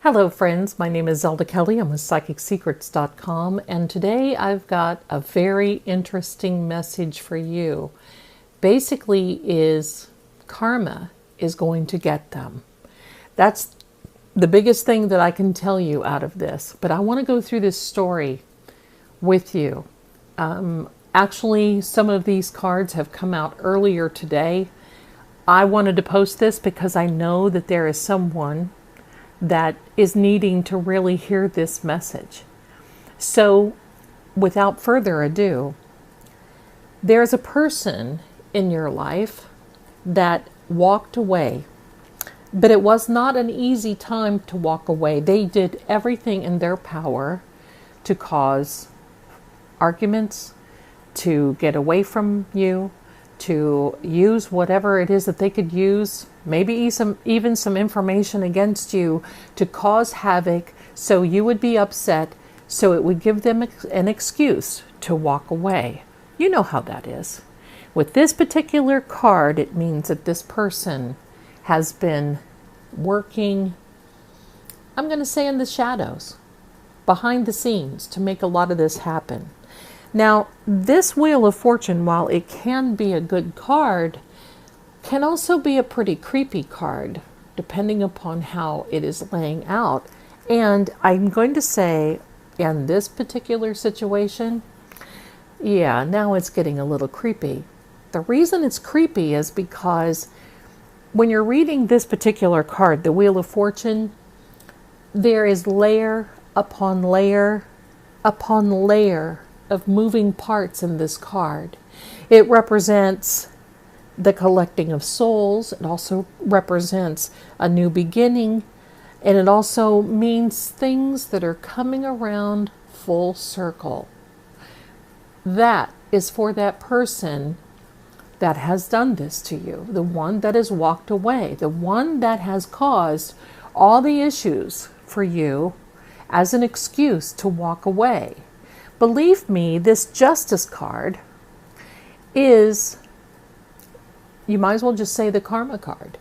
Hello friends, my name is Zelda Kelly. I'm with PsychicSecrets.com, and today I've got a very interesting message for you. Basically is karma is going to get them. That's the biggest thing that I can tell you out of this, but I want to go through this story with you. Actually, some of these cards have come out earlier today. I wanted to post this because I know that there is someone that is needing to really hear this message. So, without further ado, there's a person in your life that walked away, but it was not an easy time to walk away. They did everything in their power to cause arguments, to get away from you, to use whatever it is that they could use, maybe even some information against you to cause havoc so you would be upset, so it would give them an excuse to walk away. You know how that is. With this particular card, it means that this person has been working, I'm going to say in the shadows, behind the scenes to make a lot of this happen. Now, this Wheel of Fortune, while it can be a good card, can also be a pretty creepy card, depending upon how it is laying out. And I'm going to say, in this particular situation, yeah, now it's getting a little creepy. The reason it's creepy is because when you're reading this particular card, the Wheel of Fortune, there is layer upon layer upon layer of moving parts in this card. It represents the collecting of souls. It also represents a new beginning, and it also means things that are coming around full circle. That is for that person that has done this to you, the one that has walked away, the one that has caused all the issues for you as an excuse to walk away. Believe me, this Justice card is, you might as well just say, the Karma card.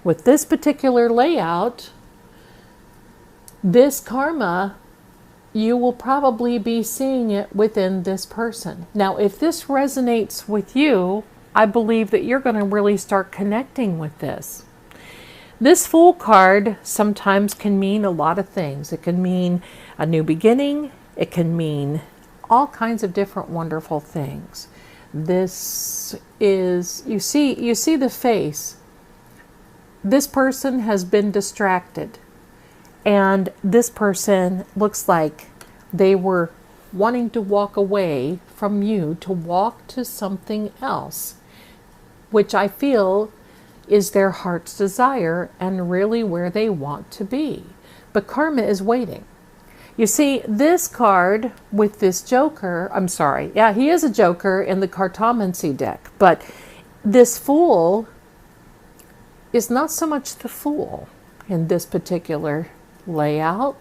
With this particular layout, this karma, you will probably be seeing it within this person. Now, if this resonates with you, I believe that you're going to really start connecting with this. This Fool card sometimes can mean a lot of things. It can mean a new beginning. It can mean all kinds of different wonderful things. This is, you see the face. This person has been distracted, and this person looks like they were wanting to walk away from you to walk to something else, which I feel is their heart's desire and really where they want to be. But karma is waiting. You see, this card with this Joker, I'm sorry, yeah, he is a Joker in the Cartomancy deck, but this Fool is not so much the Fool in this particular layout.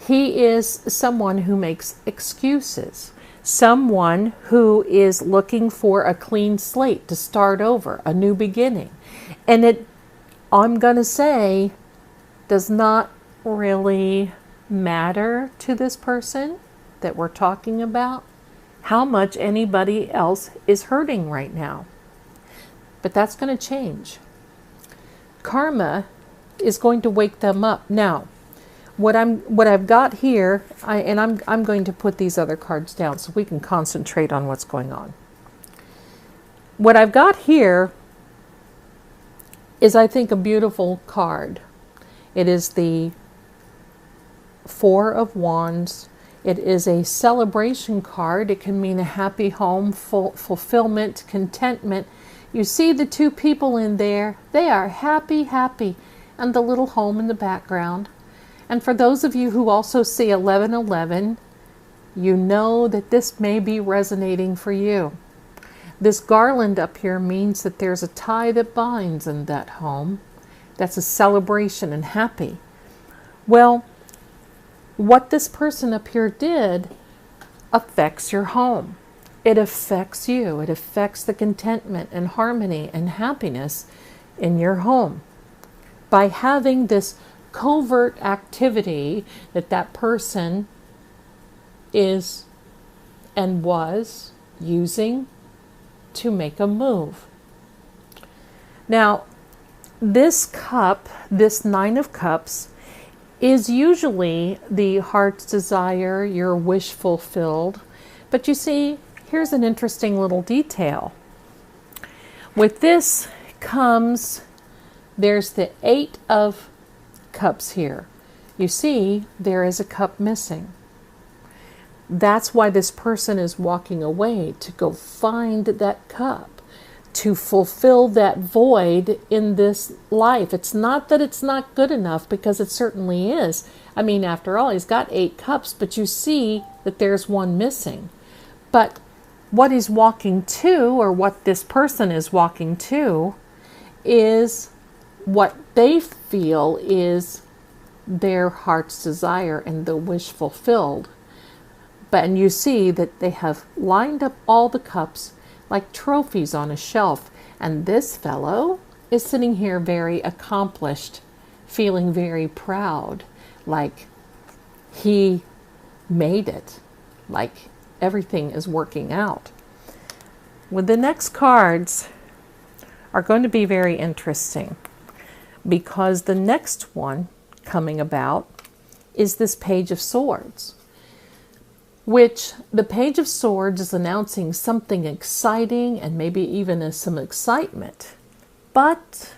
He is someone who makes excuses, someone who is looking for a clean slate to start over, a new beginning. And it, I'm going to say, does not really matter to this person that we're talking about how much anybody else is hurting right now. But that's going to change. Karma is going to wake them up. Now, what I've got here, I'm going to put these other cards down so we can concentrate on what's going on. What I've got here is, I think, a beautiful card. It is the Four of Wands. It is a celebration card. It can mean a happy home, fulfillment, contentment. You see the two people in there. They are happy, and the little home in the background. And for those of you who also see 1111, you know that this may be resonating for you. This garland up here means that there's a tie that binds in that home. That's a celebration and happy. Well, what this person up here did affects your home. It affects you. It affects the contentment and harmony and happiness in your home. By having this covert activity that that person is and was using to make a move. Now, this cup, this Nine of Cups, is usually the heart's desire, your wish fulfilled. But you see, here's an interesting little detail. With this comes, there's the Eight of Cups here. You see, there is a cup missing. That's why this person is walking away, to go find that cup, to fulfill that void in this life. It's not that it's not good enough, because it certainly is. I mean, after all, he's got 8 cups, but you see that there's one missing. But what he's walking to, or what this person is walking to, is what they feel is their heart's desire and the wish fulfilled. And you see that they have lined up all the cups like trophies on a shelf. And this fellow is sitting here very accomplished, feeling very proud, like he made it, like everything is working out. Well, the next cards are going to be very interesting, because the next one coming about is this Page of Swords, which the Page of Swords is announcing something exciting and maybe even some excitement. But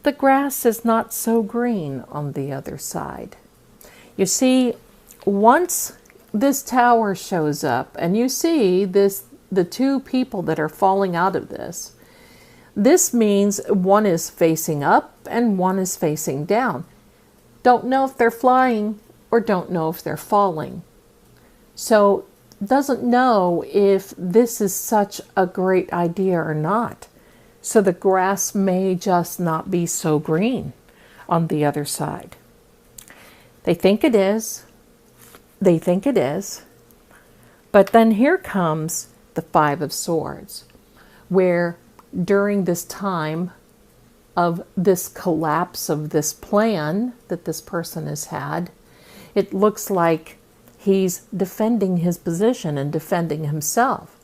the grass is not so green on the other side. You see, once this tower shows up and you see the 2 people that are falling out of this, this means one is facing up and one is facing down. Don't know if they're flying or don't know if they're falling. So doesn't know if this is such a great idea or not. So the grass may just not be so green on the other side. They think it is. They think it is. But then here comes the Five of Swords, where during this time of this collapse of this plan that this person has had, it looks like he's defending his position and defending himself.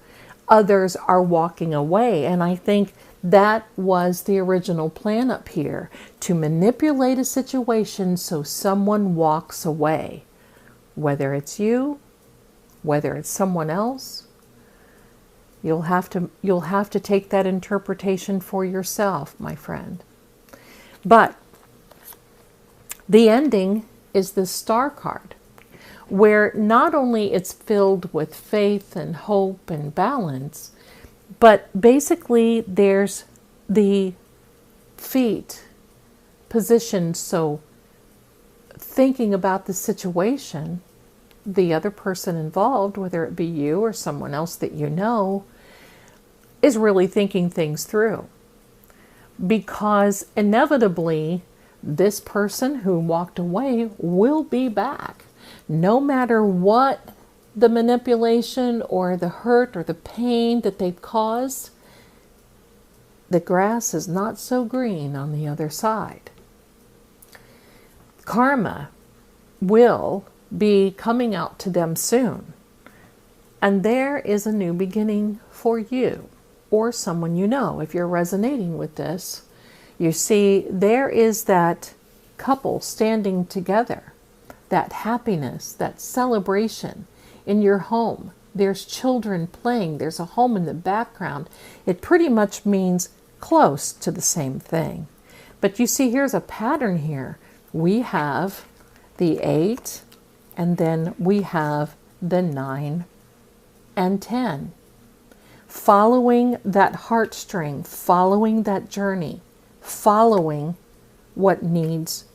Others are walking away. And I think that was the original plan up here, to manipulate a situation so someone walks away. Whether it's you, whether it's someone else, you'll have to take that interpretation for yourself, my friend. But the ending is the Star card, where not only it's filled with faith and hope and balance, but basically there's the feet positioned so thinking about the situation, the other person involved, whether it be you or someone else that you know, is really thinking things through. Because inevitably, this person who walked away will be back. No matter what the manipulation or the hurt or the pain that they've caused, the grass is not so green on the other side. Karma will be coming out to them soon. And there is a new beginning for you or someone you know. If you're resonating with this, you see there is that couple standing together, that happiness, that celebration in your home. There's children playing. There's a home in the background. It pretty much means close to the same thing. But you see, here's a pattern here. We have the 8, and then we have the 9 and 10. Following that heartstring, following that journey, following what needs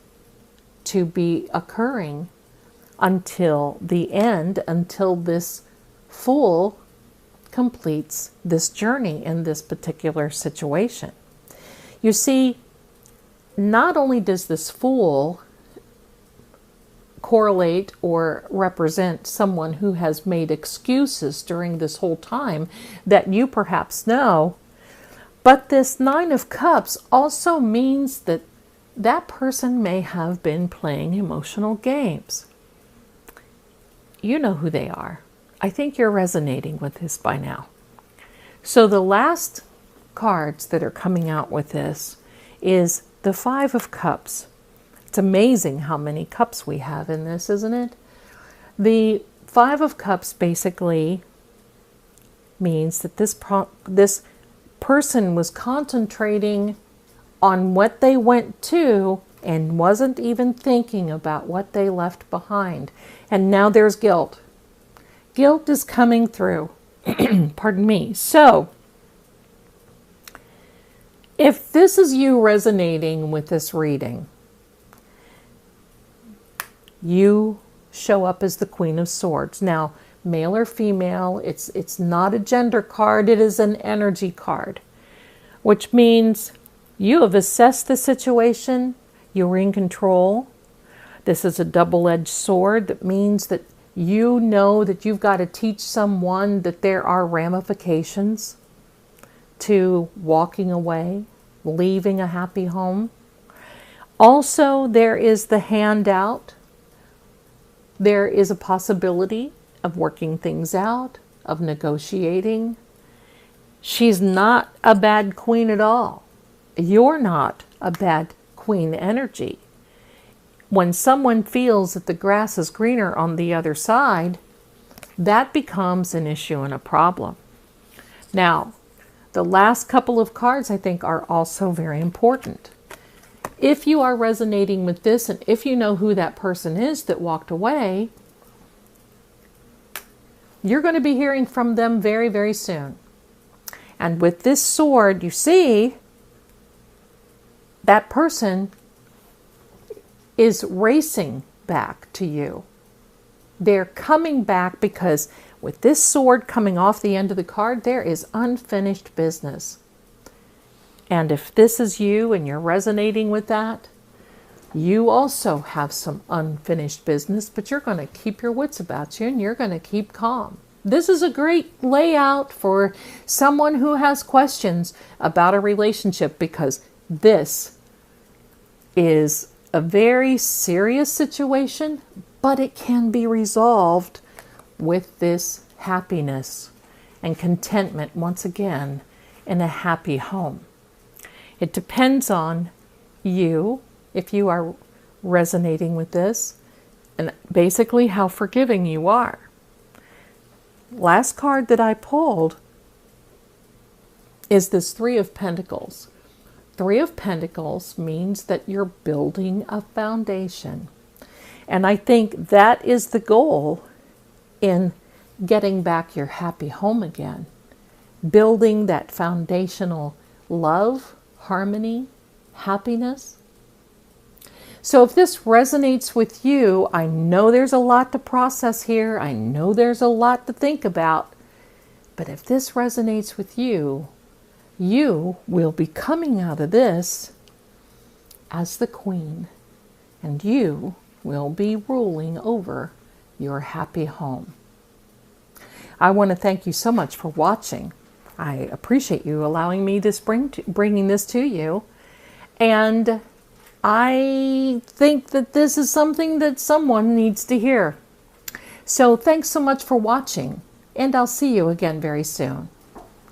to be occurring until the end, until this Fool completes this journey in this particular situation. You see, not only does this Fool correlate or represent someone who has made excuses during this whole time that you perhaps know, but this 9 of Cups also means that that person may have been playing emotional games. You know who they are. I think you're resonating with this by now. So the last cards that are coming out with this is the Five of Cups. It's amazing how many cups we have in this, isn't it? The Five of Cups basically means that this person was concentrating on what they went to and wasn't even thinking about what they left behind. And now there's guilt. Guilt is coming through. Pardon me. So, if this is you resonating with this reading, you show up as the Queen of Swords. Now, male or female, it's not a gender card, it is an energy card, which means you have assessed the situation, you're in control. This is a double-edged sword. That means that you know that you've got to teach someone that there are ramifications to walking away, leaving a happy home. Also, there is the handout. There is a possibility of working things out, of negotiating. She's not a bad queen at all. You're not a bad queen energy. When someone feels that the grass is greener on the other side, that becomes an issue and a problem. Now, the last couple of cards I think are also very important. If you are resonating with this, and if you know who that person is that walked away, you're going to be hearing from them very, very soon. And with this sword, you see, that person is racing back to you. They're coming back because with this sword coming off the end of the card, there is unfinished business. And if this is you and you're resonating with that, you also have some unfinished business, but you're going to keep your wits about you and you're going to keep calm. This is a great layout for someone who has questions about a relationship, because this is a very serious situation, but it can be resolved with this happiness and contentment once again in a happy home. It depends on you, if you are resonating with this, and basically how forgiving you are. Last card that I pulled is this Three of Pentacles. Three of Pentacles means that you're building a foundation. And I think that is the goal in getting back your happy home again. Building that foundational love, harmony, happiness. So if this resonates with you, I know there's a lot to process here. I know there's a lot to think about. But if this resonates with you, you will be coming out of this as the queen. And you will be ruling over your happy home. I want to thank you so much for watching. I appreciate you allowing me to bringing this to you. And I think that this is something that someone needs to hear. So thanks so much for watching, and I'll see you again very soon.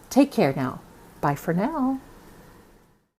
Take care now. Bye for now.